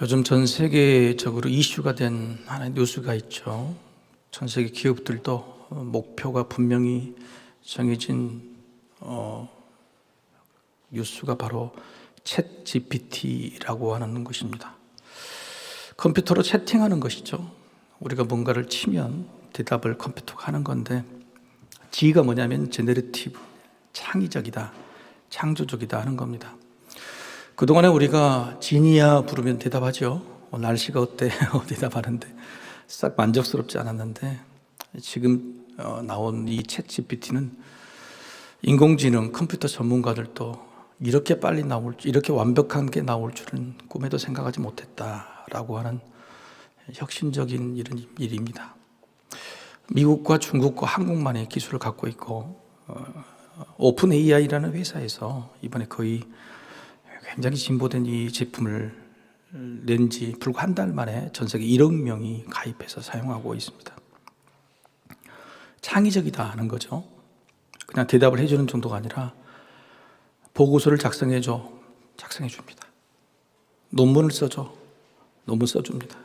요즘 전 세계적으로 이슈가 된 하나의 뉴스가 있죠. 전 세계 기업들도 목표가 분명히 정해진 뉴스가 바로 챗 GPT라고 하는 것입니다. 컴퓨터로 채팅하는 것이죠. 우리가 뭔가를 치면 대답을 컴퓨터가 하는 건데, G가 뭐냐면 제너레티브, 창의적이다, 창조적이다 하는 겁니다. 그동안에 우리가 지니야 부르면 대답하죠. 날씨가 어때? 대답하는데 싹 만족스럽지 않았는데, 지금 나온 이 챗 GPT는 인공지능 컴퓨터 전문가들도 이렇게 빨리 나올 줄, 이렇게 완벽한 게 나올 줄은 꿈에도 생각하지 못했다라고 하는 혁신적인 이런 일입니다. 미국과 중국과 한국만의 기술을 갖고 있고, 오픈 AI라는 회사에서 이번에 거의 굉장히 진보된 이 제품을 낸 지 불과 한 달 만에 전 세계 1억 명이 가입해서 사용하고 있습니다. 창의적이다 하는 거죠. 그냥 대답을 해주는 정도가 아니라 보고서를 작성해 줍니다. 논문을 써줘, 논문 써줍니다.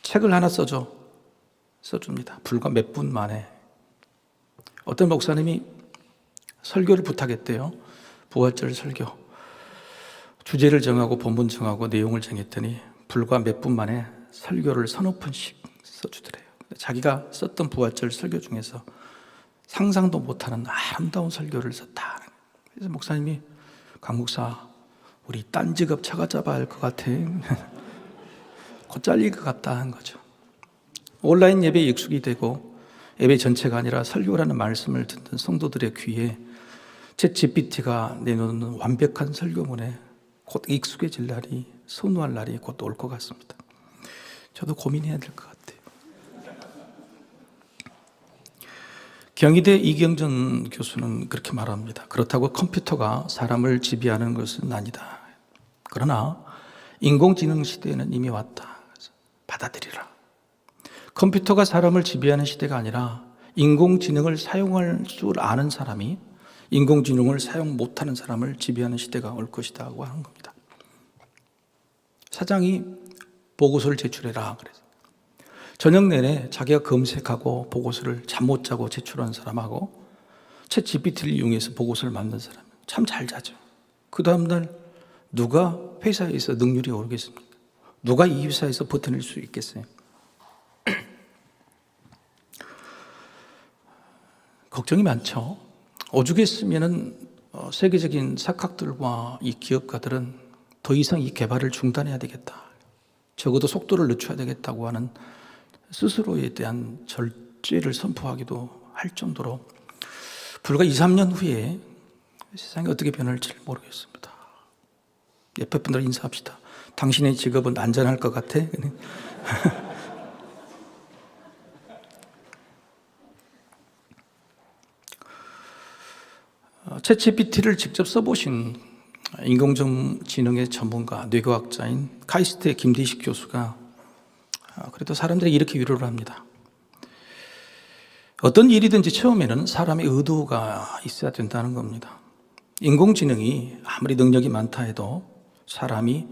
책을 하나 써줍니다. 불과 몇 분 만에. 어떤 목사님이 설교를 부탁했대요. 부활절 설교. 주제를 정하고 본문 정하고 내용을 정했더니 불과 몇 분 만에 설교를 서너 편씩 써주더래요. 자기가 썼던 부활절 설교 중에서 상상도 못하는 아름다운 설교를 썼다. 그래서 목사님이, 강 목사, 우리 딴 직업 찾아잡아야 할 것 같아. 곧 잘릴 것 같다 한 거죠. 온라인 예배에 익숙이 되고 예배 전체가 아니라 설교라는 말씀을 듣는 성도들의 귀에 챗 GPT가 내놓는 완벽한 설교문에 곧 익숙해질 날이, 선호할 날이 곧 올 것 같습니다. 저도 고민해야 될 것 같아요. 경희대 이경전 교수는 그렇게 말합니다. 그렇다고 컴퓨터가 사람을 지배하는 것은 아니다. 그러나 인공지능 시대에는 이미 왔다. 받아들이라. 컴퓨터가 사람을 지배하는 시대가 아니라 인공지능을 사용할 줄 아는 사람이 인공지능을 사용 못하는 사람을 지배하는 시대가 올 것이다 하고 하는 겁니다. 사장이 보고서를 제출해라 그래서 저녁 내내 자기가 검색하고 보고서를 잠 못 자고 제출한 사람하고 챗 GPT를 이용해서 보고서를 만든 사람 참 잘 자죠. 그 다음날 누가 회사에서 능률이 오르겠습니까? 누가 이 회사에서 버텨낼 수 있겠어요? 걱정이 많죠. 오죽했으면은 세계적인 석학들과 이 기업가들은 더 이상 이 개발을 중단해야 되겠다. 적어도 속도를 늦춰야 되겠다고 하는 스스로에 대한 절제를 선포하기도 할 정도로 불과 2, 3년 후에 세상이 어떻게 변할지 모르겠습니다. 옆에 분들 인사합시다. 당신의 직업은 안전할 것 같아? 챗 GPT를 직접 써보신 인공지능의 전문가, 뇌과학자인 카이스트의 김대식 교수가 그래도 사람들이 이렇게 위로를 합니다. 어떤 일이든지 처음에는 사람의 의도가 있어야 된다는 겁니다. 인공지능이 아무리 능력이 많다 해도 사람이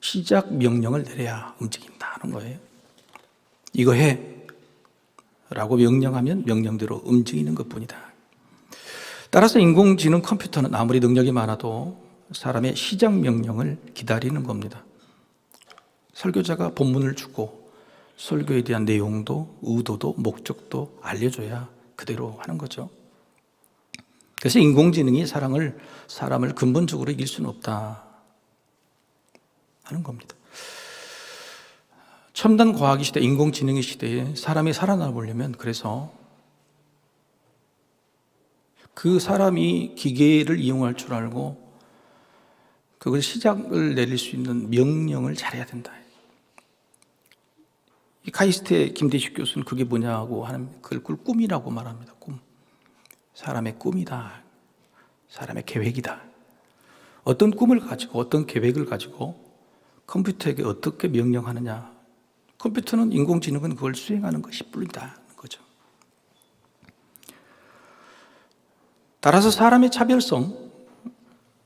시작 명령을 내려야 움직인다는 거예요. 이거 해 라고 명령하면 명령대로 움직이는 것뿐이다. 따라서 인공지능 컴퓨터는 아무리 능력이 많아도 사람의 시작 명령을 기다리는 겁니다. 설교자가 본문을 주고 설교에 대한 내용도 의도도 목적도 알려줘야 그대로 하는 거죠. 그래서 인공지능이 사람을 근본적으로 이길 수는 없다 하는 겁니다. 첨단 과학의 시대, 인공지능의 시대에 사람이 살아남으려면 그래서 그 사람이 기계를 이용할 줄 알고 그걸 시작을 내릴 수 있는 명령을 잘해야 된다. 이 카이스트의 김대식 교수는 그게 뭐냐고 하는 그걸 꿈이라고 말합니다. 꿈. 사람의 꿈이다. 사람의 계획이다. 어떤 꿈을 가지고 어떤 계획을 가지고 컴퓨터에게 어떻게 명령하느냐. 컴퓨터는 인공지능은 그걸 수행하는 것이 뿐이다. 거죠. 따라서 사람의 차별성,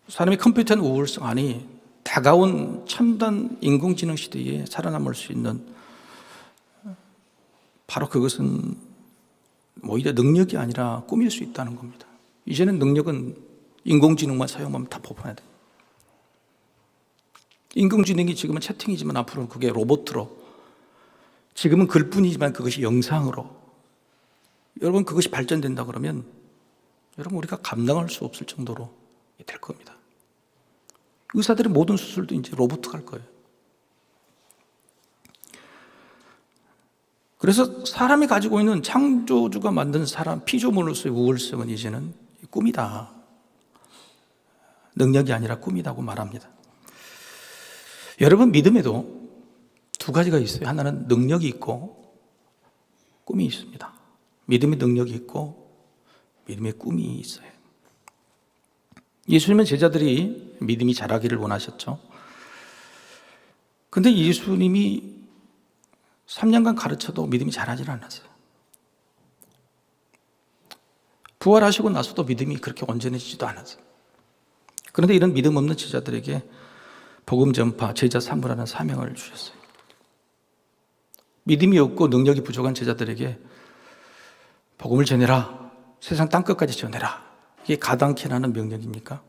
사람의 컴퓨터는 우월성, 아니 다가온 첨단 인공지능 시대에 살아남을 수 있는 바로 그것은 오히려 능력이 아니라 꿈일 수 있다는 겁니다. 이제는 능력은 인공지능만 사용하면 다 보편화돼요. 인공지능이 지금은 채팅이지만 앞으로는 그게 로봇으로, 지금은 글뿐이지만 그것이 영상으로, 여러분 그것이 발전된다 그러면 여러분 우리가 감당할 수 없을 정도로 될 겁니다. 의사들의 모든 수술도 이제 로봇 할 거예요. 그래서 사람이 가지고 있는 창조주가 만든 사람 피조물로서의 우월성은 이제는 꿈이다. 능력이 아니라 꿈이다고 말합니다. 여러분 믿음에도 두 가지가 있어요. 하나는 능력이 있고 꿈이 있습니다. 믿음의 능력이 있고 믿음의 꿈이 있어요. 예수님은 제자들이 믿음이 자라기를 원하셨죠. 근데 예수님이 3년간 가르쳐도 믿음이 자라질 않았어요. 부활하시고 나서도 믿음이 그렇게 온전해지지도 않았어요. 그런데 이런 믿음 없는 제자들에게 복음 전파, 제자 삼으라는 사명을 주셨어요. 믿음이 없고 능력이 부족한 제자들에게 복음을 전해라, 세상 땅끝까지 전해라. 이게 가당케 하는 명령입니까?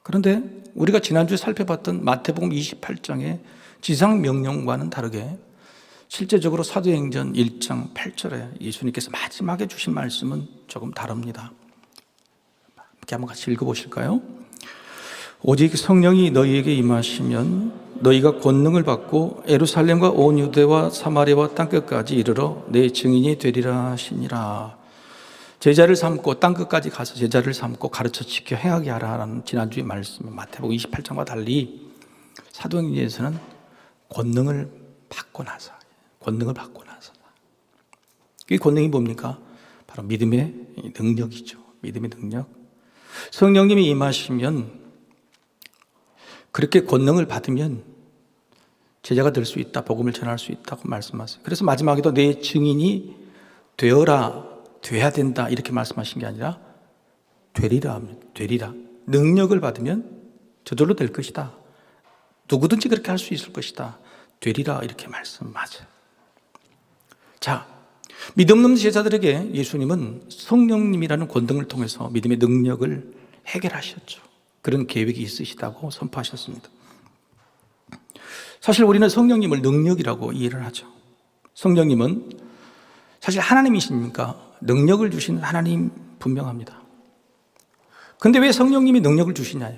그런데 우리가 지난주에 살펴봤던 마태복음 28장의 지상명령과는 다르게 실제적으로 사도행전 1장 8절에 예수님께서 마지막에 주신 말씀은 조금 다릅니다. 함께 한번 같이 읽어보실까요? 오직 성령이 너희에게 임하시면 너희가 권능을 받고 예루살렘과 온 유대와 사마리아와 땅끝까지 이르러 내 증인이 되리라 하시니라. 제자를 삼고 땅끝까지 가서 제자를 삼고 가르쳐 지켜 행하게 하라는 지난주의 말씀, 마태복음 28장과 달리 사도행전에서는 권능을 받고 나서, 이 권능이 뭡니까? 바로 믿음의 능력이죠. 믿음의 능력. 성령님이 임하시면, 그렇게 권능을 받으면 제자가 될 수 있다, 복음을 전할 수 있다고 말씀하세요. 그래서 마지막에도 내 증인이 되어라, 돼야 된다 이렇게 말씀하신 게 아니라 되리라 합니다. 되리라. 능력을 받으면 저절로 될 것이다. 누구든지 그렇게 할 수 있을 것이다. 되리라 이렇게 말씀하세요. 자, 믿음 없는 제자들에게 예수님은 성령님이라는 권능을 통해서 믿음의 능력을 해결하셨죠. 그런 계획이 있으시다고 선포하셨습니다. 사실 우리는 성령님을 능력이라고 이해를 하죠. 성령님은 사실 하나님이십니까? 능력을 주시는 하나님 분명합니다. 그런데 왜 성령님이 능력을 주시냐요?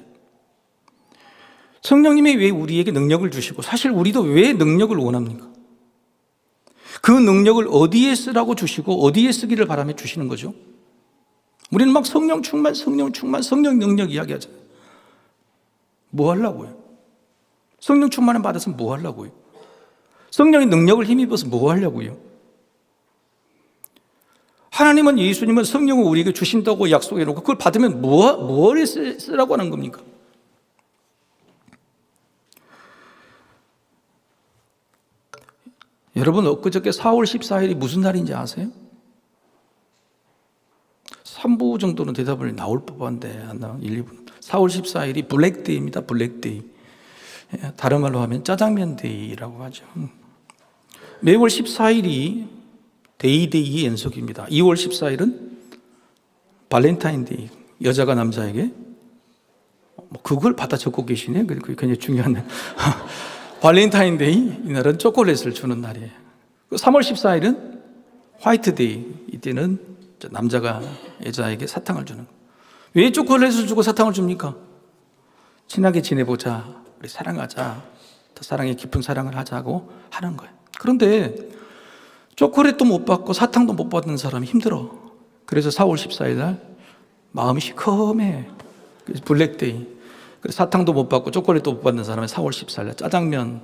성령님이 왜 우리에게 능력을 주시고 사실 우리도 왜 능력을 원합니까? 그 능력을 어디에 쓰라고 주시고 어디에 쓰기를 바라며 주시는 거죠? 우리는 막 성령 충만, 성령 능력 이야기하잖아요. 뭐 하려고요? 성령 충만을 받아서 뭐 하려고요? 성령의 능력을 힘입어서 뭐 하려고요? 하나님은, 예수님은 성령을 우리에게 주신다고 약속해 놓고 그걸 받으면 뭘 쓰라고 하는 겁니까? 여러분, 엊그저께 4월 14일이 무슨 날인지 아세요? 3부 정도는 대답을 나올 법한데 안 나와. 1, 2분. 4월 14일이 블랙데이입니다. 블랙데이. 다른 말로 하면 짜장면 데이라고 하죠. 매월 14일이 데이데이의 연속입니다. 2월 14일은 발렌타인데이. 여자가 남자에게 그걸 받아 적고 계시네. 그게 굉장히 중요한 발렌타인데이, 이날은 초콜릿을 주는 날이에요. 3월 14일은 화이트데이. 이때는 남자가 여자에게 사탕을 주는 거예요. 왜 초콜릿을 주고 사탕을 줍니까? 친하게 지내보자, 우리 사랑하자, 더 사랑의 깊은 사랑을 하자고 하는 거예요. 그런데 초콜릿도 못 받고 사탕도 못 받는 사람이 힘들어. 그래서 4월 14일 날 마음이 시커매. 블랙데이. 그래서 사탕도 못 받고 초콜릿도 못 받는 사람은 4월 14일 날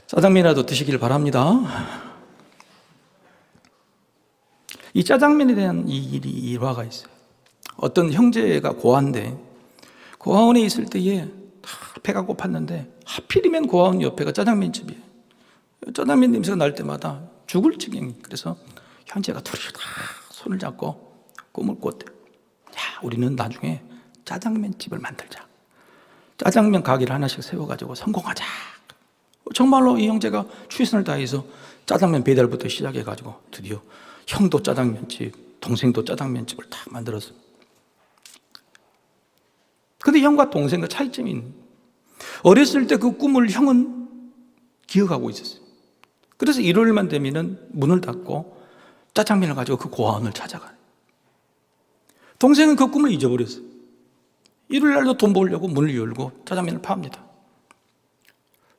짜장면이라도 드시길 바랍니다. 이 짜장면에 대한 일화가 있어요. 어떤 형제가 고아인데 고아원에 있을 때에 배가 고팠는데 하필이면 고아원 옆에가 짜장면집이에요. 짜장면 냄새가 날 때마다 죽을 지경이. 그래서 형제가 둘이 다 손을 잡고 꿈을 꿨대요. 야, 우리는 나중에 짜장면집을 만들자. 짜장면 가게를 하나씩 세워가지고 성공하자. 정말로 이 형제가 최선을 다해서 짜장면 배달부터 시작해가지고 드디어 형도 짜장면집, 동생도 짜장면집을 다 만들었어요. 근데 형과 동생과 차이점이 어렸을 때 그 꿈을 형은 기억하고 있었어요. 그래서 일요일만 되면은 문을 닫고 짜장면을 가지고 그 고아원을 찾아가요. 동생은 그 꿈을 잊어버렸어요. 일요일 날도 돈 벌려고 문을 열고 짜장면을 팝니다.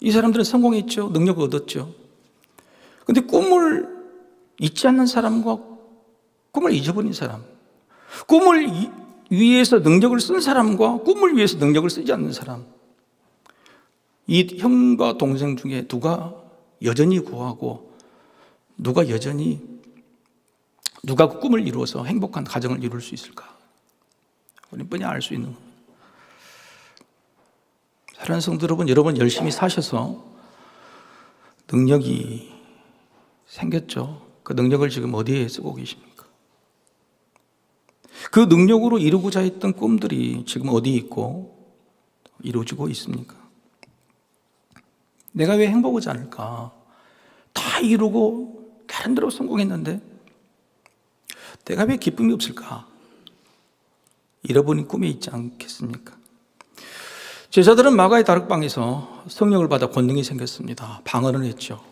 이 사람들은 성공했죠. 능력을 얻었죠. 근데 꿈을 잊지 않는 사람과 꿈을 잊어버린 사람, 꿈을 위해서 능력을 쓴 사람과 꿈을 위해서 능력을 쓰지 않는 사람, 이 형과 동생 중에 누가 여전히 구하고 누가 그 꿈을 이루어서 행복한 가정을 이룰 수 있을까? 우리뿐이 알 수 있는 겁니다. 사랑하는 성도 여러분 열심히 사셔서 능력이 생겼죠. 그 능력을 지금 어디에 쓰고 계십니까? 그 능력으로 이루고자 했던 꿈들이 지금 어디 있고 이루어지고 있습니까? 내가 왜 행복하지 않을까? 다 이루고 다른 데로 성공했는데 내가 왜 기쁨이 없을까? 잃어버린 꿈이 있지 않겠습니까? 제자들은 마가의 다락방에서 성령을 받아 권능이 생겼습니다. 방언을 했죠.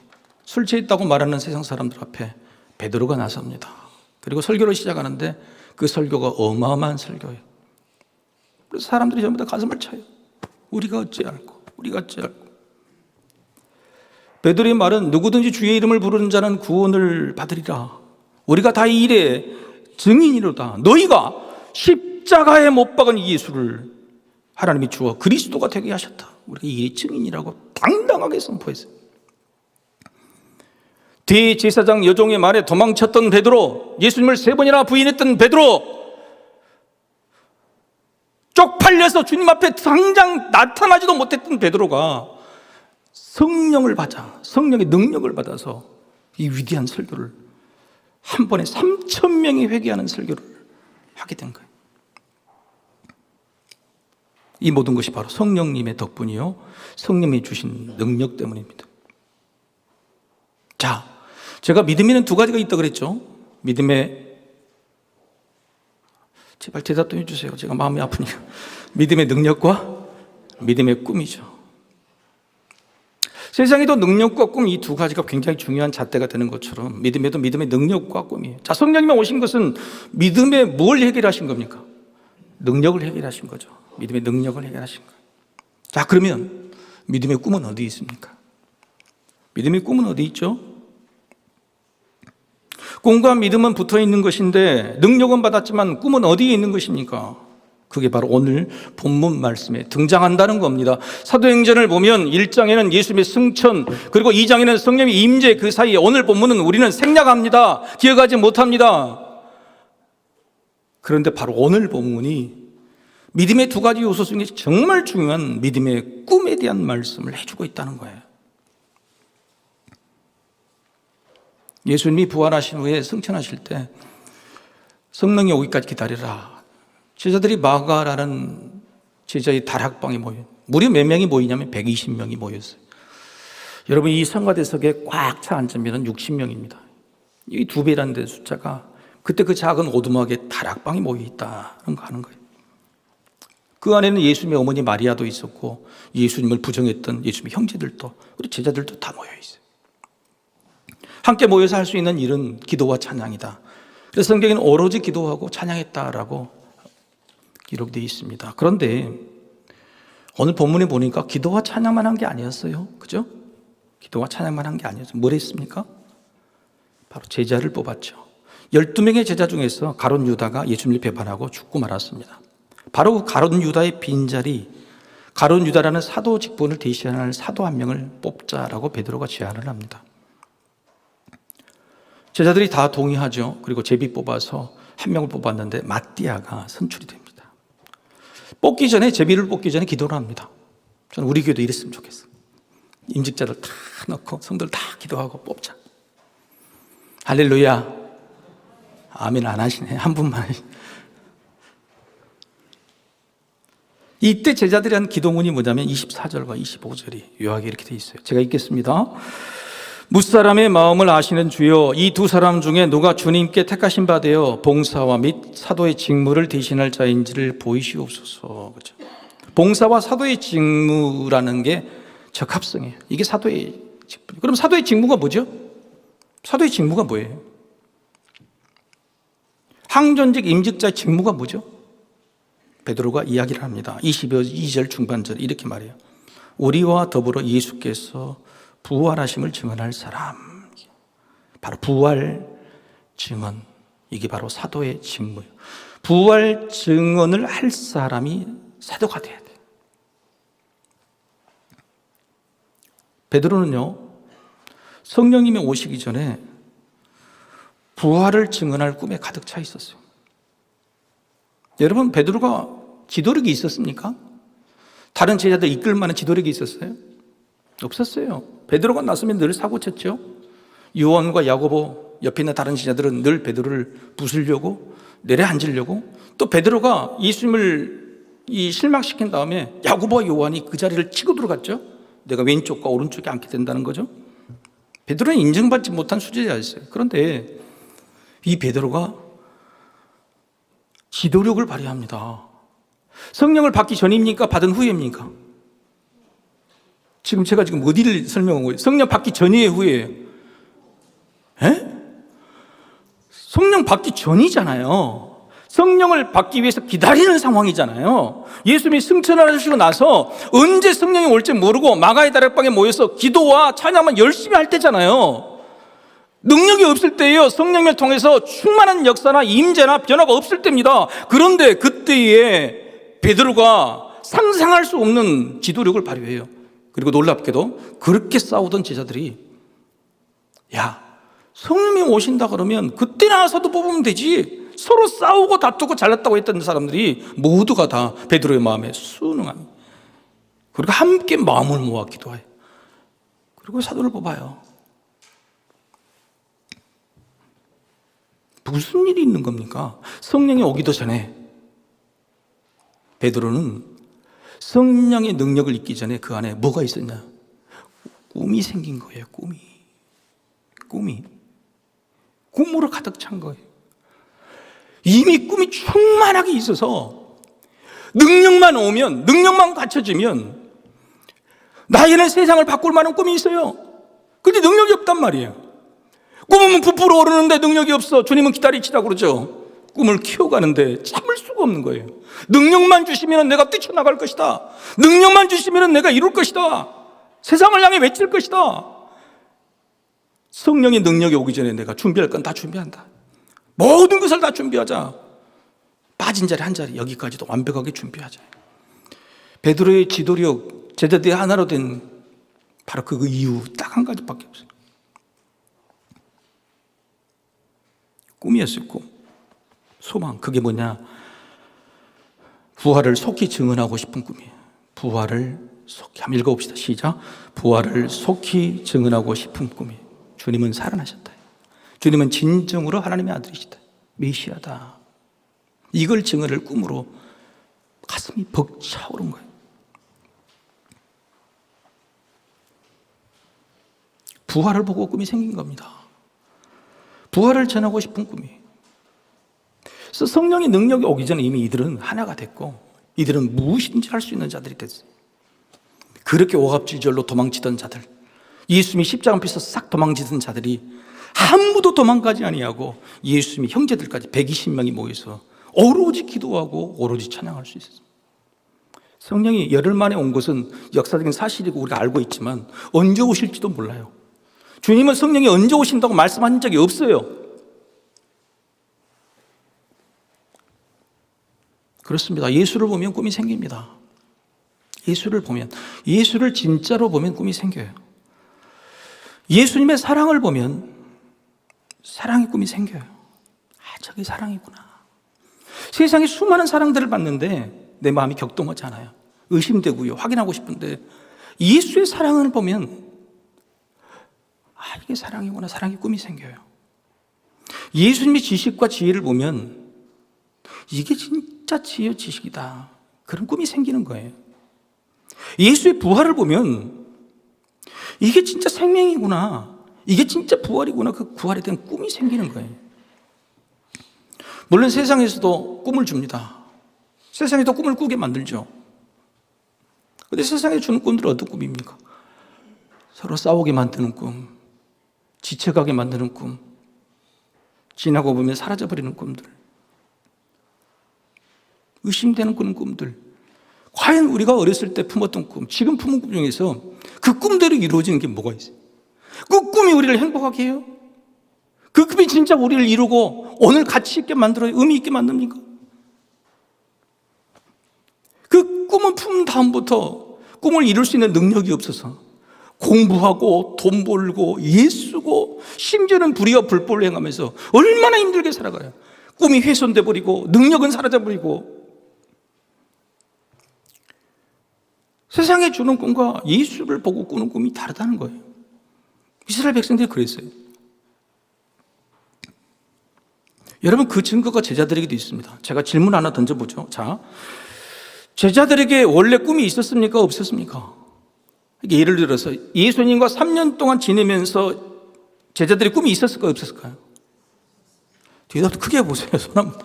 술 취했다고 말하는 세상 사람들 앞에 베드로가 나섭니다. 그리고 설교를 시작하는데 그 설교가 어마어마한 설교예요. 그래서 사람들이 전부 다 가슴을 쳐요. 우리가 어찌 알고. 베드로의 말은 누구든지 주의 이름을 부르는 자는 구원을 받으리라. 우리가 다 이 일의 증인이로다. 너희가 십자가에 못 박은 이 예수를 하나님이 주어 그리스도가 되게 하셨다. 우리가 이 일의 증인이라고 당당하게 선포했어요. 대제사장 여종의 말에 도망쳤던 베드로, 예수님을 3번이나 부인했던 베드로, 쪽팔려서 주님 앞에 당장 나타나지도 못했던 베드로가 성령을 받아, 성령의 능력을 받아서 이 위대한 설교를 한 번에 3,000명이 회개하는 설교를 하게 된 거예요. 이 모든 것이 바로 성령님의 덕분이요, 성령이 주신 능력 때문입니다. 자, 제가 믿음에는 2가지가 있다고 그랬죠. 믿음의, 제발 대답 좀 해주세요. 제가 마음이 아프니까. 믿음의 능력과 믿음의 꿈이죠. 세상에도 능력과 꿈, 이 2가지가 굉장히 중요한 잣대가 되는 것처럼 믿음에도 믿음의 능력과 꿈이에요. 자, 성령님이 오신 것은 믿음에 뭘 해결하신 겁니까? 능력을 해결하신 거죠. 믿음의 능력을 해결하신 거예요. 자, 그러면 믿음의 꿈은 어디 있습니까? 믿음의 꿈은 어디 있죠? 꿈과 믿음은 붙어 있는 것인데 능력은 받았지만 꿈은 어디에 있는 것입니까? 그게 바로 오늘 본문 말씀에 등장한다는 겁니다. 사도행전을 보면 1장에는 예수님의 승천, 그리고 2장에는 성령의 임재, 그 사이에 오늘 본문은 우리는 생략합니다. 기억하지 못합니다. 그런데 바로 오늘 본문이 믿음의 2가지 요소 중에 정말 중요한 믿음의 꿈에 대한 말씀을 해주고 있다는 거예요. 예수님이 부활하신 후에 승천하실 때 성령이 오기까지 기다리라. 제자들이 마가라는 제자의 다락방에 모여, 무려 몇 명이 모이냐면 120명이 모였어요. 여러분, 이 성가대석에 꽉 차 앉으면 60명입니다. 이 2배라는 데 숫자가 그때 그 작은 오두막에 다락방이 모여 있다는 거 하는 거예요. 그 안에는 예수님의 어머니 마리아도 있었고 예수님을 부정했던 예수님의 형제들도, 그리고 제자들도 다 모여 있어요. 함께 모여서 할 수 있는 일은 기도와 찬양이다. 그래서 성경에는 오로지 기도하고 찬양했다라고 기록되어 있습니다. 그런데 오늘 본문에 보니까 기도와 찬양만 한 게 아니었어요. 그죠? 기도와 찬양만 한 게 아니었어요. 뭘 했습니까? 바로 제자를 뽑았죠. 12명의 제자 중에서 가룟 유다가 예수님을 배반하고 죽고 말았습니다. 바로 그 가룟 유다의 빈자리, 가룟 유다라는 사도 직분을 대신할 사도 1명을 뽑자라고 베드로가 제안을 합니다. 제자들이 다 동의하죠. 그리고 제비 뽑아서 1명을 뽑았는데 마띠아가 선출이 됩니다. 제비를 뽑기 전에 기도를 합니다. 저는 우리 교회도 이랬으면 좋겠어요. 임직자들 다 넣고 성도들 다 기도하고 뽑자. 할렐루야. 아멘 안 하시네. 한 분만 하시네. 이때 제자들이 한 기도문이 뭐냐면 24절과 25절이 요약이 이렇게 돼 있어요. 제가 읽겠습니다. 무사람의 마음을 아시는 주여, 이 두 사람 중에 누가 주님께 택하신 바 되어 봉사와 및 사도의 직무를 대신할 자인지를 보이시옵소서. 그렇죠? 봉사와 사도의 직무라는 게 적합성이에요. 이게 사도의 직무. 그럼 사도의 직무가 뭐죠? 사도의 직무가 뭐예요? 항존직 임직자의 직무가 뭐죠? 베드로가 이야기를 합니다. 22절 중반절 이렇게 말해요. 우리와 더불어 예수께서 부활하심을 증언할 사람. 바로 부활 증언. 이게 바로 사도의 직무예요. 부활 증언을 할 사람이 사도가 돼야 돼요. 베드로는요, 성령님이 오시기 전에 부활을 증언할 꿈에 가득 차 있었어요. 여러분, 베드로가 지도력이 있었습니까? 다른 제자들 이끌 만한 지도력이 있었어요? 없었어요. 베드로가 나서면 늘 사고쳤죠. 요한과 야고보 옆에 있는 다른 제자들은 늘 베드로를 부수려고 내려앉으려고, 또 베드로가 예수님을 실망시킨 다음에 야고보와 요한이 그 자리를 치고 들어갔죠. 내가 왼쪽과 오른쪽에 앉게 된다는 거죠. 베드로는 인정받지 못한 수제자였어요. 그런데 이 베드로가 지도력을 발휘합니다. 성령을 받기 전입니까? 받은 후입니까? 제가 어디를 설명한 거예요? 성령 받기 전이에요, 후예요? 에? 성령 받기 전이잖아요. 성령을 받기 위해서 기다리는 상황이잖아요. 예수님이 승천하시고 나서 언제 성령이 올지 모르고 마가의 다락방에 모여서 기도와 찬양만 열심히 할 때잖아요. 능력이 없을 때예요. 성령을 통해서 충만한 역사나 임재나 변화가 없을 때입니다. 그런데 그때에 베드로가 상상할 수 없는 지도력을 발휘해요. 그리고 놀랍게도 그렇게 싸우던 제자들이, 야, 성령이 오신다 그러면 그때 나와서도 뽑으면 되지. 서로 싸우고 다투고 잘났다고 했던 사람들이 모두가 다 베드로의 마음에 순응합니다. 그리고 함께 마음을 모아 기도해요. 그리고 사도를 뽑아요. 무슨 일이 있는 겁니까? 성령이 오기도 전에 베드로는 성령의 능력을 잊기 전에 그 안에 뭐가 있었냐? 꿈이 생긴 거예요. 꿈이 꿈으로 가득 찬 거예요. 이미 꿈이 충만하게 있어서 능력만 오면, 능력만 갖춰지면 나에게는 세상을 바꿀 만한 꿈이 있어요. 근데 능력이 없단 말이에요. 꿈은 부풀어 오르는데 능력이 없어. 주님은 기다리시라고 그러죠. 꿈을 키워가는데 참을 수가 없는 거예요. 능력만 주시면 내가 뛰쳐나갈 것이다. 능력만 주시면 내가 이룰 것이다. 세상을 향해 외칠 것이다. 성령의 능력이 오기 전에 내가 준비할 건 다 준비한다. 모든 것을 다 준비하자. 빠진 자리 한 자리 여기까지도 완벽하게 준비하자. 베드로의 지도력, 제자들이 하나로 된 바로 그 이유 딱 한 가지밖에 없어요. 꿈이었어요. 꿈. 소망. 그게 뭐냐? 부활을 속히 증언하고 싶은 꿈이에요. 부활을 속히. 한번 읽어봅시다. 시작. 부활을 속히 증언하고 싶은 꿈이에요. 주님은 살아나셨다. 주님은 진정으로 하나님의 아들이시다. 메시아다. 이걸 증언을 꿈으로 가슴이 벅차오른 거예요. 부활을 보고 꿈이 생긴 겁니다. 부활을 전하고 싶은 꿈이에요. 그래서 성령의 능력이 오기 전에 이미 이들은 하나가 됐고, 이들은 무엇인지 할 수 있는 자들이 됐어요. 그렇게 오합지졸로 도망치던 자들, 예수님이 십자가 앞에서 싹 도망치던 자들이 아무도 도망가지 아니하고 예수님이 형제들까지 120명이 모여서 오로지 기도하고 오로지 찬양할 수 있었습니다. 성령이 열흘 만에 온 것은 역사적인 사실이고 우리가 알고 있지만 언제 오실지도 몰라요. 주님은 성령이 언제 오신다고 말씀한 적이 없어요. 그렇습니다. 예수를 보면 꿈이 생깁니다. 예수를 진짜로 보면 꿈이 생겨요. 예수님의 사랑을 보면 사랑의 꿈이 생겨요. 아, 저게 사랑이구나. 세상에 수많은 사랑들을 봤는데 내 마음이 격동하지 않아요. 의심되고요. 확인하고 싶은데 예수의 사랑을 보면 아, 이게 사랑이구나. 사랑의 꿈이 생겨요. 예수님의 지식과 지혜를 보면 이게 진짜 지혜와 지식이다. 그런 꿈이 생기는 거예요. 예수의 부활을 보면 이게 진짜 생명이구나, 이게 진짜 부활이구나, 그 부활에 대한 꿈이 생기는 거예요. 물론 세상에서도 꿈을 줍니다. 세상에도 꿈을 꾸게 만들죠. 그런데 세상에 주는 꿈들은 어떤 꿈입니까? 서로 싸우게 만드는 꿈, 지쳐가게 만드는 꿈, 지나고 보면 사라져버리는 꿈들, 의심되는 그런 꿈들. 과연 우리가 어렸을 때 품었던 꿈, 지금 품은 꿈 중에서 그 꿈대로 이루어지는 게 뭐가 있어요? 그 꿈이 우리를 행복하게 해요? 그 꿈이 진짜 우리를 이루고 오늘 가치 있게 만들어요? 의미 있게 만듭니까? 그 꿈은 품 다음부터 꿈을 이룰 수 있는 능력이 없어서 공부하고 돈 벌고 예쓰고 심지어는 불의와 불법을 행하면서 얼마나 힘들게 살아가요. 꿈이 훼손돼 버리고 능력은 사라져 버리고. 세상에 주는 꿈과 예수를 보고 꾸는 꿈이 다르다는 거예요. 이스라엘 백성들이 그랬어요. 여러분, 그 증거가 제자들에게도 있습니다. 제가 질문 하나 던져보죠. 자, 제자들에게 원래 꿈이 있었습니까? 없었습니까? 예를 들어서 예수님과 3년 동안 지내면서 제자들의 꿈이 있었을까요? 없었을까요? 뒤에다 크게 보세요. 손 한번.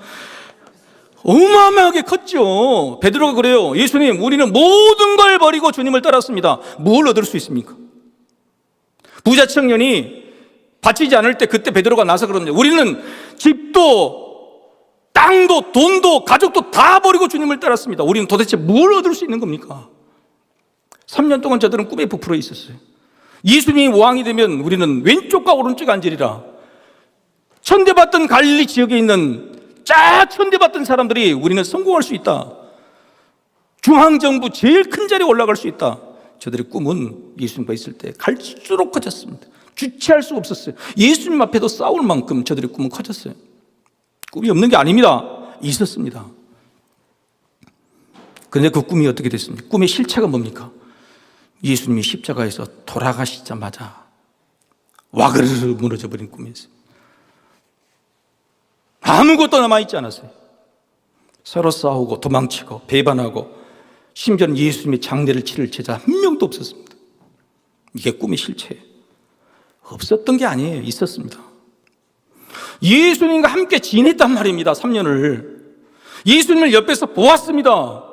어마어마하게 컸죠. 베드로가 그래요. 예수님, 우리는 모든 걸 버리고 주님을 따랐습니다. 뭘 얻을 수 있습니까? 부자 청년이 바치지 않을 때 그때 베드로가 나서 그러는데, 우리는 집도 땅도 돈도 가족도 다 버리고 주님을 따랐습니다. 우리는 도대체 뭘 얻을 수 있는 겁니까? 3년 동안 저들은 꿈에 부풀어 있었어요. 예수님이 왕이 되면 우리는 왼쪽과 오른쪽 앉으리라. 천대받던 갈릴리 지역에 있는 쫙 천대받던 사람들이 우리는 성공할 수 있다. 중앙정부 제일 큰 자리에 올라갈 수 있다. 저들의 꿈은 예수님과 있을 때 갈수록 커졌습니다. 주체할 수 없었어요. 예수님 앞에도 싸울 만큼 저들의 꿈은 커졌어요. 꿈이 없는 게 아닙니다. 있었습니다. 그런데 그 꿈이 어떻게 됐습니까? 꿈의 실체가 뭡니까? 예수님이 십자가에서 돌아가시자마자 와그르르 무너져 버린 꿈이었어요. 아무것도 남아있지 않았어요. 서로 싸우고 도망치고 배반하고 심지어는 예수님의 장례를 치를 제자 한 명도 없었습니다. 이게 꿈의 실체예요. 없었던 게 아니에요. 있었습니다. 예수님과 함께 지냈단 말입니다. 3년을. 예수님을 옆에서 보았습니다.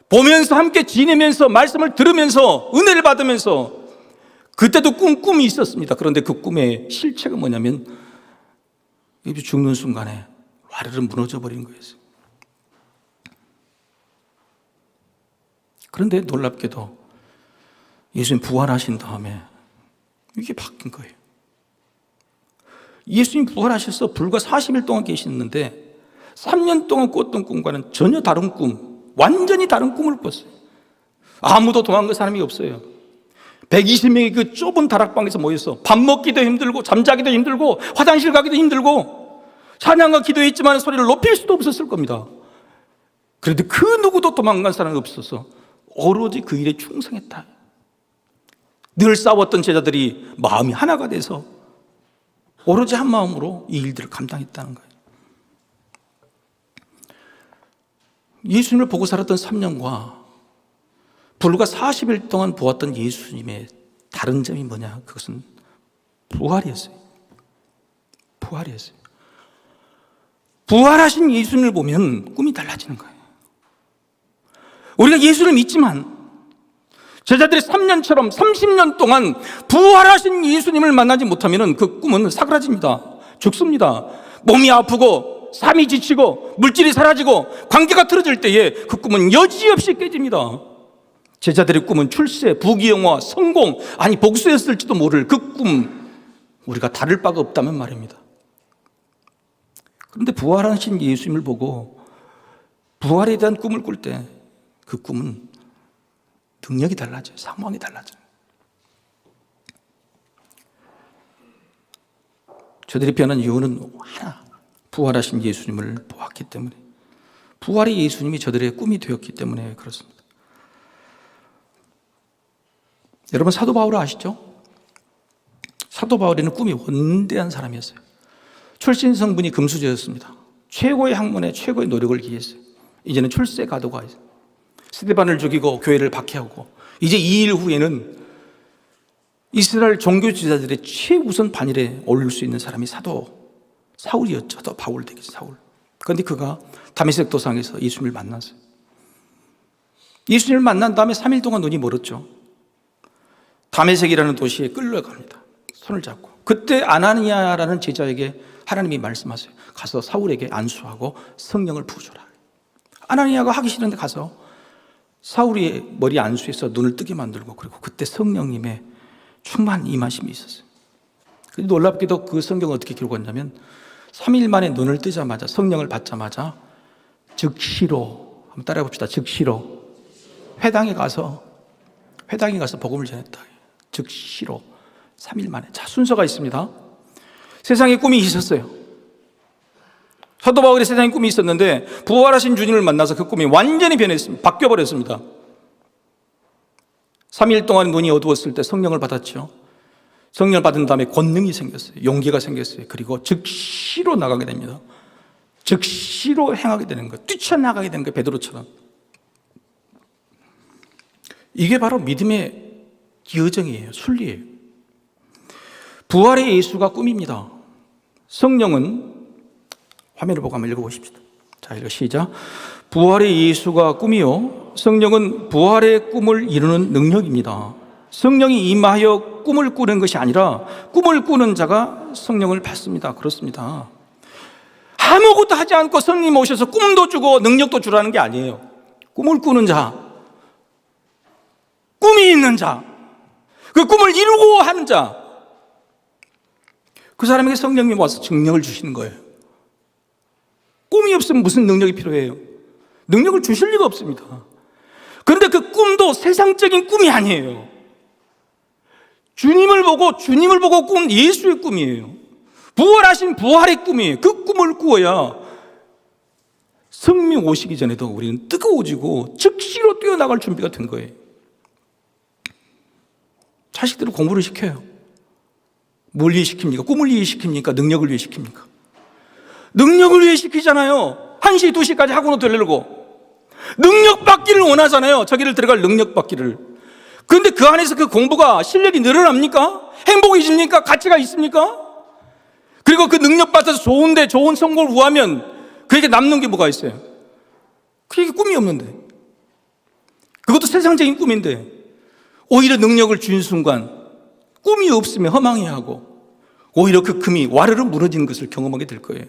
보면서 함께 지내면서 말씀을 들으면서 은혜를 받으면서 그때도 꿈이 있었습니다. 그런데 그 꿈의 실체가 뭐냐면 죽는 순간에 와르르 무너져 버린 거였어요. 그런데 놀랍게도 예수님 부활하신 다음에 이게 바뀐 거예요. 예수님 부활하셔서 불과 40일 동안 계셨는데 3년 동안 꿨던 꿈과는 전혀 다른 꿈, 완전히 다른 꿈을 꿨어요. 아무도 도망간 사람이 없어요. 120명이 그 좁은 다락방에서 모여서 밥 먹기도 힘들고 잠자기도 힘들고 화장실 가기도 힘들고 찬양과 기도했지만 소리를 높일 수도 없었을 겁니다. 그런데 그 누구도 도망간 사람이 없어서 오로지 그 일에 충성했다. 늘 싸웠던 제자들이 마음이 하나가 돼서 오로지 한 마음으로 이 일들을 감당했다는 거예요. 예수님을 보고 살았던 3년과 불과 40일 동안 보았던 예수님의 다른 점이 뭐냐? 그것은 부활이었어요. 부활이었어요. 부활하신 예수님을 보면 꿈이 달라지는 거예요. 우리가 예수를 믿지만 제자들이 3년처럼 30년 동안 부활하신 예수님을 만나지 못하면 그 꿈은 사그라집니다. 죽습니다. 몸이 아프고 삶이 지치고 물질이 사라지고 관계가 틀어질 때에 그 꿈은 여지없이 깨집니다. 제자들의 꿈은 출세, 부귀영화, 성공, 아니 복수였을지도 모를 그 꿈, 우리가 다를 바가 없다면 말입니다. 그런데 부활하신 예수님을 보고 부활에 대한 꿈을 꿀 때 그 꿈은 능력이 달라져요. 상황이 달라져요. 저들이 변한 이유는 하나, 부활하신 예수님을 보았기 때문에, 부활의 예수님이 저들의 꿈이 되었기 때문에 그렇습니다. 여러분, 사도 바울을 아시죠? 사도 바울에는 꿈이 원대한 사람이었어요. 출신 성분이 금수저였습니다. 최고의 학문에 최고의 노력을 기했어요. 이제는 출세 가도가 있어요. 스데반을 죽이고 교회를 박해하고, 이제 2일 후에는 이스라엘 종교 지도자들의 최우선 반열에 올릴 수 있는 사람이 사도 사울이었죠. 사도 바울 되겠죠, 사울. 그런데 그가 다메섹 도상에서 예수님을 만났어요. 예수님을 만난 다음에 3일 동안 눈이 멀었죠. 다메섹이라는 도시에 끌려갑니다. 손을 잡고. 그때 아나니아라는 제자에게 하나님이 말씀하세요. 가서 사울에게 안수하고 성령을 부어줘라. 아나니아가 하기 싫은데 가서 사울의 머리 안수해서 눈을 뜨게 만들고, 그리고 그때 성령님의 충만 임하심이 있었어요. 놀랍게도 그 성경을 어떻게 기록했냐면 3일 만에 눈을 뜨자마자, 성령을 받자마자 즉시로, 한번 따라해 봅시다. 즉시로 회당에 가서 복음을 전했다. 즉시로 3일 만에. 자, 순서가 있습니다. 세상에 꿈이 있었어요. 사도 바울의 세상에 꿈이 있었는데 부활하신 주님을 만나서 그 꿈이 완전히 변했습니다. 바뀌어버렸습니다. 3일 동안 눈이 어두웠을 때 성령을 받았죠. 성령을 받은 다음에 권능이 생겼어요. 용기가 생겼어요. 그리고 즉시로 나가게 됩니다. 즉시로 행하게 되는 거예요. 뛰쳐나가게 되는 거예요. 베드로처럼. 이게 바로 믿음의 여정이에요. 순리예요. 부활의 예수가 꿈입니다. 성령은, 화면을 보고 한번 읽어보십시다. 자, 시작. 부활의 예수가 꿈이요, 성령은 부활의 꿈을 이루는 능력입니다. 성령이 임하여 꿈을 꾸는 것이 아니라 꿈을 꾸는 자가 성령을 받습니다. 그렇습니다. 아무것도 하지 않고 성령님 오셔서 꿈도 주고 능력도 주라는 게 아니에요. 꿈을 꾸는 자, 꿈이 있는 자, 그 꿈을 이루고 하는 자, 그 사람에게 성령님이 와서 능력을 주시는 거예요. 꿈이 없으면 무슨 능력이 필요해요? 능력을 주실 리가 없습니다. 그런데 그 꿈도 세상적인 꿈이 아니에요. 주님을 보고 꾼 예수의 꿈이에요. 부활하신 부활의 꿈이에요. 그 꿈을 꾸어야 성령 오시기 전에도 우리는 뜨거워지고 즉시로 뛰어나갈 준비가 된 거예요. 자식들을 공부를 시켜요. 뭘 위해 시킵니까? 꿈을 위해 시킵니까? 능력을 위해 시킵니까? 능력을 위해 시키잖아요. 1시, 2시까지 학원으로 되려고. 능력 받기를 원하잖아요. 저기를 들어갈 능력 받기를. 그런데 그 안에서 그 공부가 실력이 늘어납니까? 행복해집니까? 가치가 있습니까? 그리고 그 능력 받아서 좋은 성공을 구하면 그에게 남는 게 뭐가 있어요? 그게 꿈이 없는데. 그것도 세상적인 꿈인데 오히려 능력을 준 순간 꿈이 없으면 허망해하고 오히려 그 금이 와르르 무너지는 것을 경험하게 될 거예요.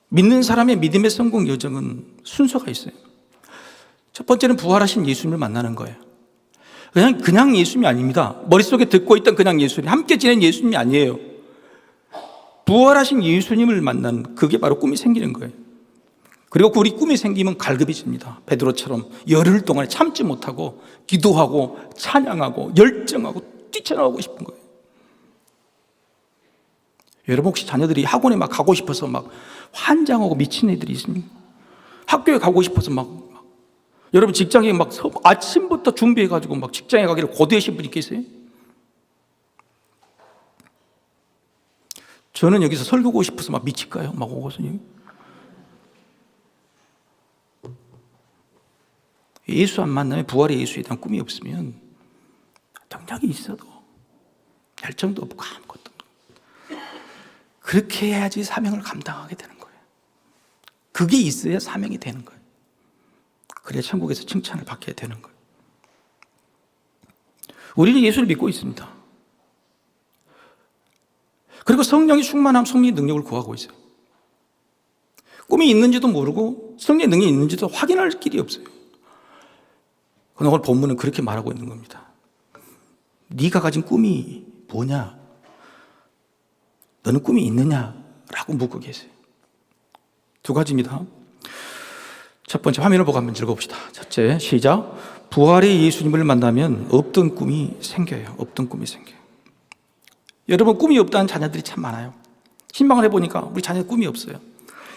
믿는 사람의 믿음의 성공 여정은 순서가 있어요. 첫 번째는 부활하신 예수님을 만나는 거예요. 그냥 예수님이 아닙니다. 머릿속에 듣고 있던 그냥 예수님, 함께 지낸 예수님이 아니에요. 부활하신 예수님을 만나는, 그게 바로 꿈이 생기는 거예요. 그리고 우리 꿈이 생기면 갈급해집니다. 베드로처럼 열흘 동안 참지 못하고 기도하고 찬양하고 열정하고 뛰쳐나오고 싶은 거예요. 여러분 혹시 자녀들이 학원에 막 가고 싶어서 막 환장하고 미친 애들이 있습니까? 학교에 가고 싶어서 막 여러분 직장에 막 아침부터 준비해가지고 막 직장에 가기를 고대하신 분이 계세요? 저는 여기서 설교 오고 싶어서 막 미칠까요? 막 오고서 예수 안 만나면 부활의 예수에 대한 꿈이 없으면 능력이 있어도 열정도 없고 아무것도 없고 그렇게 해야지 사명을 감당하게 되는 거예요. 그게 있어야 사명이 되는 거예요. 그래야 천국에서 칭찬을 받게 되는 거예요. 우리는 예수를 믿고 있습니다. 그리고 성령이 충만함, 성령의 능력을 구하고 있어요. 꿈이 있는지도 모르고 성령의 능력이 있는지도 확인할 길이 없어요. 오늘 본문은 그렇게 말하고 있는 겁니다. 네가 가진 꿈이 뭐냐? 너는 꿈이 있느냐? 라고 묻고 계세요. 두 가지입니다. 첫 번째 화면을 보고 한번 읽어봅시다. 첫째, 시작. 부활의 예수님을 만나면 없던 꿈이 생겨요. 없던 꿈이 생겨요. 여러분 꿈이 없다는 자녀들이 참 많아요. 신방을 해보니까 우리 자녀 꿈이 없어요.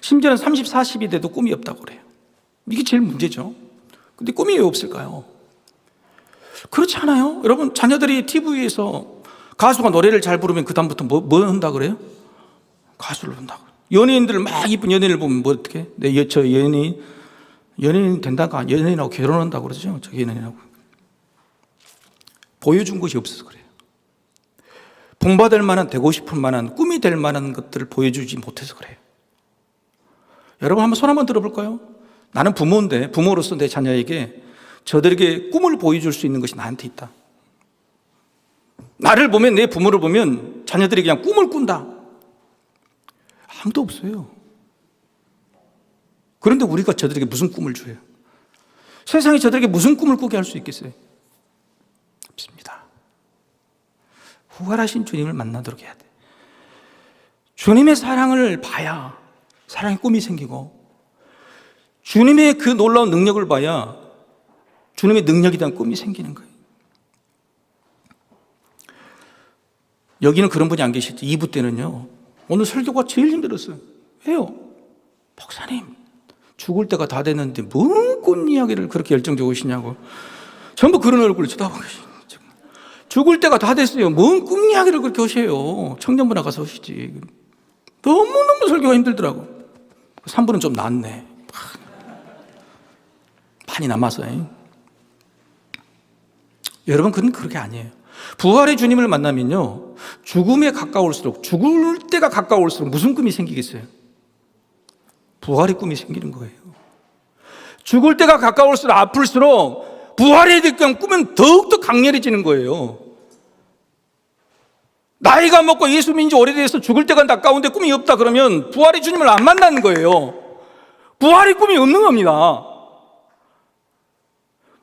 심지어는 30, 40이 돼도 꿈이 없다고 그래요. 이게 제일 문제죠. 근데 꿈이 왜 없을까요? 그렇지 않아요? 여러분 자녀들이 TV에서 가수가 노래를 잘 부르면 그 다음부터 뭐 한다 그래요? 가수를 한다고. 연예인들 막 이쁜 연예인을 보면 뭐 어떻게? 저 연예인 연예인 된다가 연예인하고 결혼한다고 그러죠. 저 연예인하고. 보여준 것이 없어서 그래요. 본받을 만한, 되고 싶을 만한, 꿈이 될 만한 것들을 보여주지 못해서 그래요. 여러분 한번 손 한번 들어볼까요? 나는 부모인데, 부모로서 내 자녀에게 저들에게 꿈을 보여줄 수 있는 것이 나한테 있다. 나를 보면, 내 부모를 보면 자녀들이 그냥 꿈을 꾼다. 아무도 없어요. 그런데 우리가 저들에게 무슨 꿈을 줘요? 세상이 저들에게 무슨 꿈을 꾸게 할 수 있겠어요? 없습니다. 부활하신 주님을 만나도록 해야 돼. 주님의 사랑을 봐야 사랑의 꿈이 생기고, 주님의 그 놀라운 능력을 봐야 주님의 능력에 대한 꿈이 생기는 거예요. 여기는 그런 분이 안 계시죠. 2부 때는요, 오늘 설교가 제일 힘들었어요. 왜요? 목사님, 죽을 때가 다 됐는데 뭔 꿈 이야기를 그렇게 열정적으로 하시냐고. 전부 그런 얼굴을 쳐다보고 계시죠. 죽을 때가 다 됐어요. 뭔 꿈 이야기를 그렇게 하세요. 청년부 나가서 하시지. 너무너무 설교가 힘들더라고. 3부는 좀 낫네. 많이 남았어요. 여러분, 그건 그렇게 아니에요. 부활의 주님을 만나면요, 죽음에 가까울수록, 죽을 때가 가까울수록 무슨 꿈이 생기겠어요? 부활의 꿈이 생기는 거예요. 죽을 때가 가까울수록, 아플수록 부활에 대한 꿈은 더욱더 강렬해지는 거예요. 나이가 먹고 예수 믿은 지 오래돼서 죽을 때가 가까운데 꿈이 없다 그러면 부활의 주님을 안 만나는 거예요. 부활의 꿈이 없는 겁니다.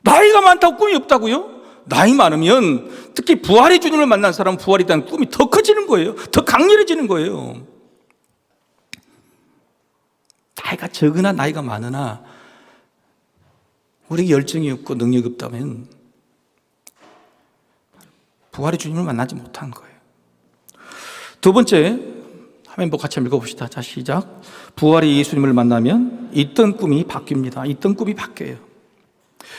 나이가 많다고 꿈이 없다고요? 나이 많으면, 특히 부활의 주님을 만난 사람은 부활에 대한 꿈이 더 커지는 거예요. 더 강렬해지는 거예요. 나이가 적으나 나이가 많으나 우리에게 열정이 없고 능력이 없다면 부활의 주님을 만나지 못한 거예요. 두 번째, 화면 보고 같이 읽어봅시다. 자, 시작. 부활의 예수님을 만나면 있던 꿈이 바뀝니다. 있던 꿈이 바뀌어요.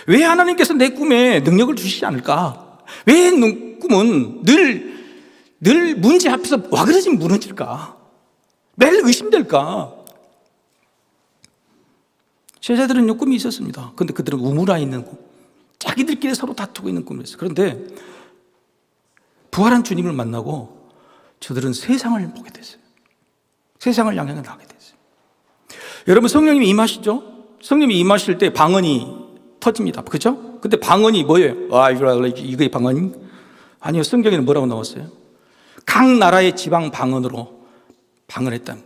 왜 하나님께서 내 꿈에 능력을 주시지 않을까? 왜 꿈은 늘 문제 앞에서 와 그러지 무너질까? 매일 의심될까? 제자들은요, 꿈이 있었습니다. 그런데 그들은 우물아 있는 꿈, 자기들끼리 서로 다투고 있는 꿈이었어요. 그런데 부활한 주님을 만나고 저들은 세상을 보게 됐어요. 세상을 향해 나가게 됐어요. 여러분, 성령님이 임하시죠? 성령님이 임하실 때 방언이 터집니다. 그죠? 근데 방언이 뭐예요? 이게 방언이? 아니요, 성경에는 뭐라고 나왔어요? 각 나라의 지방 방언으로 방언했다.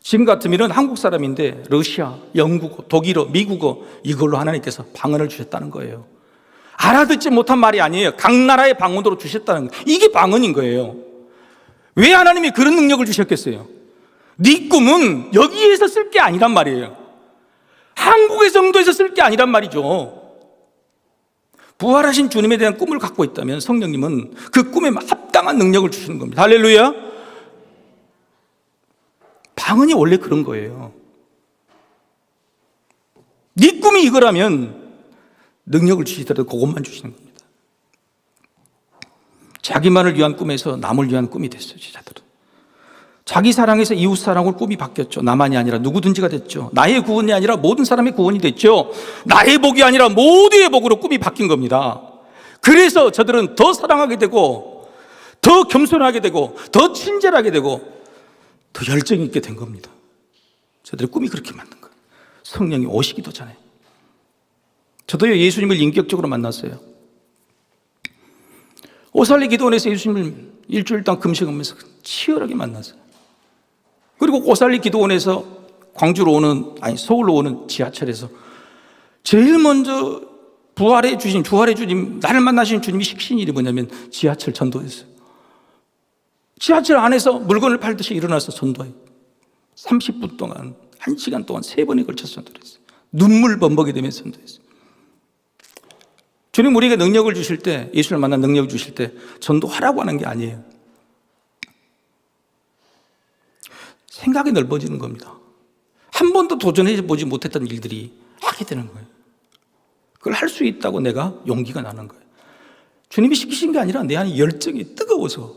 지금 같으면 한국 사람인데 러시아, 영국어, 독일어, 미국어 이걸로 하나님께서 방언을 주셨다는 거예요. 알아듣지 못한 말이 아니에요. 각 나라의 방언으로 주셨다는 거예요. 이게 방언인 거예요. 왜 하나님이 그런 능력을 주셨겠어요? 네 꿈은 여기에서 쓸 게 아니란 말이에요. 한국의 정도에서 쓸 게 아니란 말이죠. 부활하신 주님에 대한 꿈을 갖고 있다면 성령님은 그 꿈에 합당한 능력을 주시는 겁니다. 할렐루야. 방언이 원래 그런 거예요. 네 꿈이 이거라면 능력을 주시더라도 그것만 주시는 겁니다. 자기만을 위한 꿈에서 남을 위한 꿈이 됐어요. 제자들은 자기 사랑에서 이웃 사랑으로 꿈이 바뀌었죠. 나만이 아니라 누구든지가 됐죠. 나의 구원이 아니라 모든 사람의 구원이 됐죠. 나의 복이 아니라 모두의 복으로 꿈이 바뀐 겁니다. 그래서 저들은 더 사랑하게 되고, 더 겸손하게 되고, 더 친절하게 되고, 더 열정 있게 된 겁니다. 저들의 꿈이 그렇게 만든 거예요. 성령이 오시기도 전에. 저도요, 예수님을 인격적으로 만났어요. 오살리 기도원에서 예수님을 일주일 동안 금식하면서 치열하게 만났어요. 그리고 오살리 기도원에서 광주로 오는, 서울로 오는 지하철에서 제일 먼저 부활해 주신, 나를 만나신 주님이 시키신 일이 뭐냐면 지하철 전도였어요. 지하철 안에서 물건을 팔듯이 일어나서 전도해요. 30분 동안, 1시간 동안 3번에 걸쳐서 전도를 했어요. 눈물 범벅이 되면서 전도했어요. 주님 우리에게 능력을 주실 때, 예수를 만난 능력을 주실 때 전도하라고 하는 게 아니에요. 생각이 넓어지는 겁니다. 한 번도 도전해보지 못했던 일들이 하게 되는 거예요. 그걸 할 수 있다고 내가 용기가 나는 거예요. 주님이 시키신 게 아니라 내 안에 열정이 뜨거워서,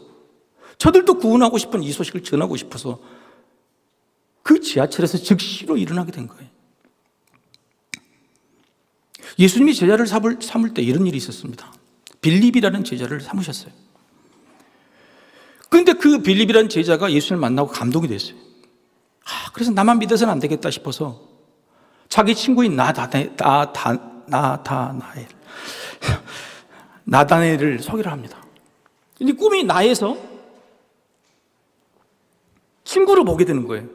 저들도 구원하고 싶은 이 소식을 전하고 싶어서 그 지하철에서 즉시로 일어나게 된 거예요. 예수님이 제자를 삼을 때 이런 일이 있었습니다. 빌립이라는 제자를 삼으셨어요. 그런데 그 빌립이라는 제자가 예수님을 만나고 감동이 됐어요. 그래서 나만 믿어서는 안 되겠다 싶어서 자기 친구인 나다나엘을 소개를 합니다. 근데 꿈이 나에서 친구를 보게 되는 거예요.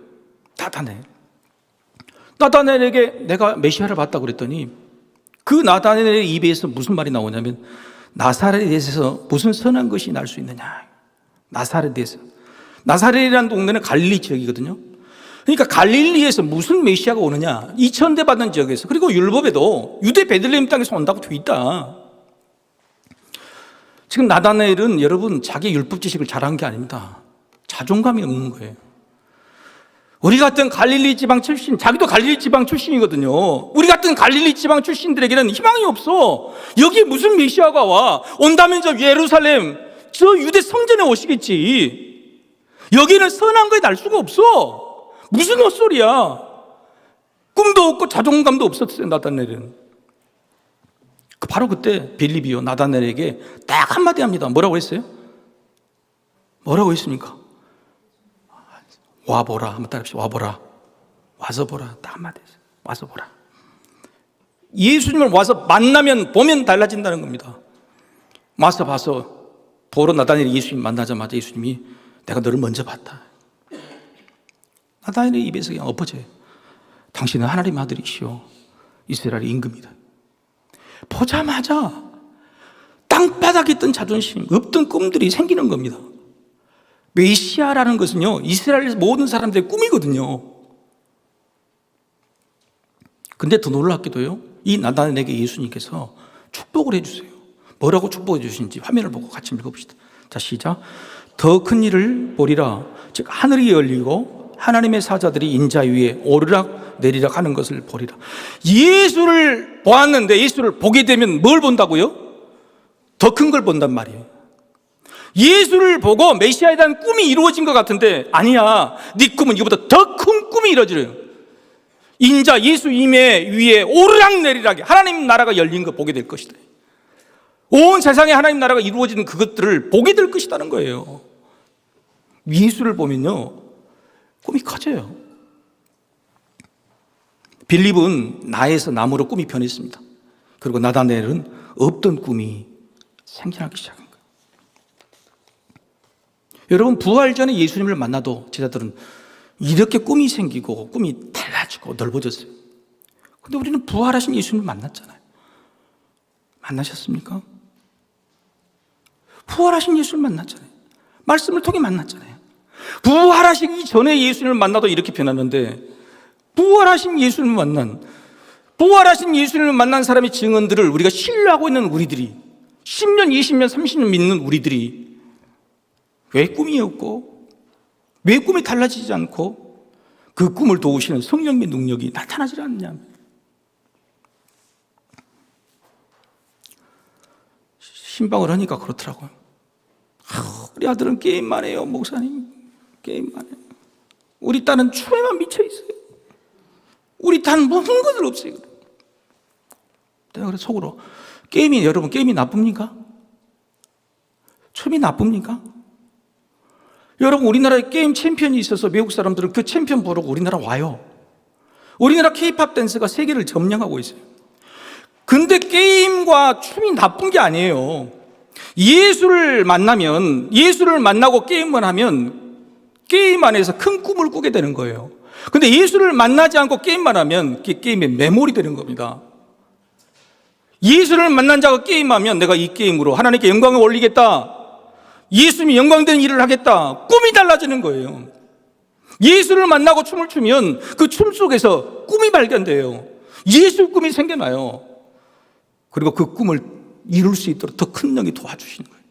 나다나엘에게 내가 메시아를 봤다고 그랬더니 그 나다나엘의 입에서 무슨 말이 나오냐면 나사렛에서 무슨 선한 것이 날 수 있느냐. 나사렛에서. 나사렛이라는 동네는 갈릴리 지역이거든요. 그러니까 갈릴리에서 무슨 메시아가 오느냐. 2000대 받는 지역에서. 그리고 율법에도 유대 베들레헴 땅에서 온다고 되어 있다. 지금 나다나엘은 여러분 자기 율법 지식을 잘한 게 아닙니다. 자존감이 없는 거예요. 우리 같은 갈릴리 지방 출신, 자기도 갈릴리 지방 출신이거든요. 우리 같은 갈릴리 지방 출신들에게는 희망이 없어. 여기에 무슨 메시아가 와? 온다면 저 예루살렘, 저 유대 성전에 오시겠지. 여기는 선한 거에 날 수가 없어. 무슨 헛소리야. 꿈도 없고 자존감도 없었어요, 나다나엘은. 바로 그때 빌립이요, 나다나엘에게 딱 한마디 합니다. 뭐라고 했어요? 뭐라고 했습니까? 와보라. 한번 따라합시다. 와보라. 와서 보라. 딱 한마디 했어요. 와서 보라. 예수님을 와서 만나면 보면 달라진다는 겁니다. 와서 봐서 보러 나다나엘이 예수님 만나자마자 예수님이 내가 너를 먼저 봤다. 나다나엘의 입에서 그냥 엎어져요. 당신은 하나님의 아들이시오. 이스라엘의 임금이다. 보자마자 땅바닥에 있던 자존심, 없던 꿈들이 생기는 겁니다. 메시아라는 것은요, 이스라엘 모든 사람들의 꿈이거든요. 근데 더 놀랍게도요, 이 나다나엘에게 예수님께서 축복을 해주세요. 뭐라고 축복해 주시는지 화면을 보고 같이 읽어봅시다. 자, 시작. 더 큰 일을 보리라. 즉 하늘이 열리고 하나님의 사자들이 인자 위에 오르락 내리락 하는 것을 보리라. 예수를 보았는데 예수를 보게 되면 뭘 본다고요? 더 큰 걸 본단 말이에요. 예수를 보고 메시아에 대한 꿈이 이루어진 것 같은데 아니야. 네 꿈은 이거보다 더 큰 꿈이 이루어져요. 인자 예수 임의 위에 오르락 내리락에 하나님 나라가 열린 거 보게 될 것이다. 온 세상에 하나님 나라가 이루어지는 그것들을 보게 될 것이라는 거예요. 예수를 보면요, 꿈이 커져요. 빌립은 나에서 나무로 꿈이 변했습니다. 그리고 나다나엘은 없던 꿈이 생겨나기 시작한 거예요. 여러분, 부활 전에 예수님을 만나도 제자들은 이렇게 꿈이 생기고 꿈이 달라지고 넓어졌어요. 근데 우리는 부활하신 예수님을 만났잖아요. 만나셨습니까? 부활하신 예수를 만났잖아요. 말씀을 통해 만났잖아요. 부활하시기 전에 예수님을 만나도 이렇게 변하는데 부활하신 예수님을 만난 사람의 증언들을 우리가 신뢰하고 있는 우리들이 10년, 20년, 30년 믿는 우리들이 왜 꿈이 없고 왜 꿈이 달라지지 않고 그 꿈을 도우시는 성령의 능력이 나타나지 않느냐. 신방을 하니까 그렇더라고요. 우리 아들은 게임만 해요, 목사님. 게임만 해요. 우리 딸은 춤에만 미쳐 있어요. 우리 딸은 먹는 것들 없어요. 내가 그래서 속으로 여러분 게임이 나쁩니까? 춤이 나쁩니까? 여러분, 우리나라에 게임 챔피언이 있어서 외국 사람들은 그 챔피언 보러 우리나라 와요. 우리나라 K-팝 댄스가 세계를 점령하고 있어요. 근데 게임과 춤이 나쁜 게 아니에요. 예수를 만나고 게임을 하면 게임 안에서 큰 꿈을 꾸게 되는 거예요. 근데 예수를 만나지 않고 게임만 하면 그게 게임의 매몰이 되는 겁니다. 예수를 만난 자가 게임하면 내가 이 게임으로 하나님께 영광을 올리겠다, 예수님이 영광되는 일을 하겠다, 꿈이 달라지는 거예요. 예수를 만나고 춤을 추면 그 춤 속에서 꿈이 발견돼요. 예수 꿈이 생겨나요. 그리고 그 꿈을 이룰 수 있도록 더 큰 영이 도와주시는 거예요.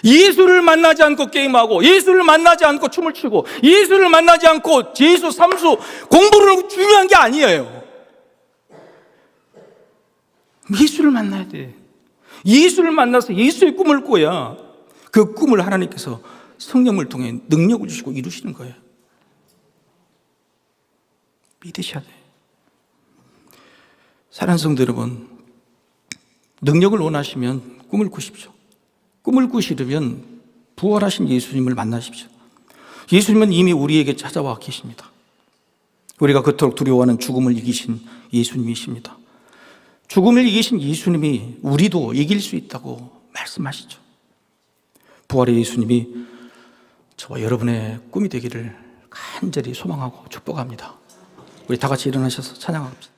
예수를 만나지 않고 게임하고, 예수를 만나지 않고 춤을 추고, 예수를 만나지 않고 예수 삼수 공부를 중요한 게 아니에요. 예수를 만나야 돼. 예수를 만나서 예수의 꿈을 꿔야 그 꿈을 하나님께서 성령을 통해 능력을 주시고 이루시는 거예요. 믿으셔야 돼요. 사랑하는 성도 여러분, 능력을 원하시면 꿈을 꾸십시오. 꿈을 꾸시려면 부활하신 예수님을 만나십시오. 예수님은 이미 우리에게 찾아와 계십니다. 우리가 그토록 두려워하는 죽음을 이기신 예수님이십니다. 죽음을 이기신 예수님이 우리도 이길 수 있다고 말씀하시죠. 부활의 예수님이 저와 여러분의 꿈이 되기를 간절히 소망하고 축복합니다. 우리 다 같이 일어나셔서 찬양합시다.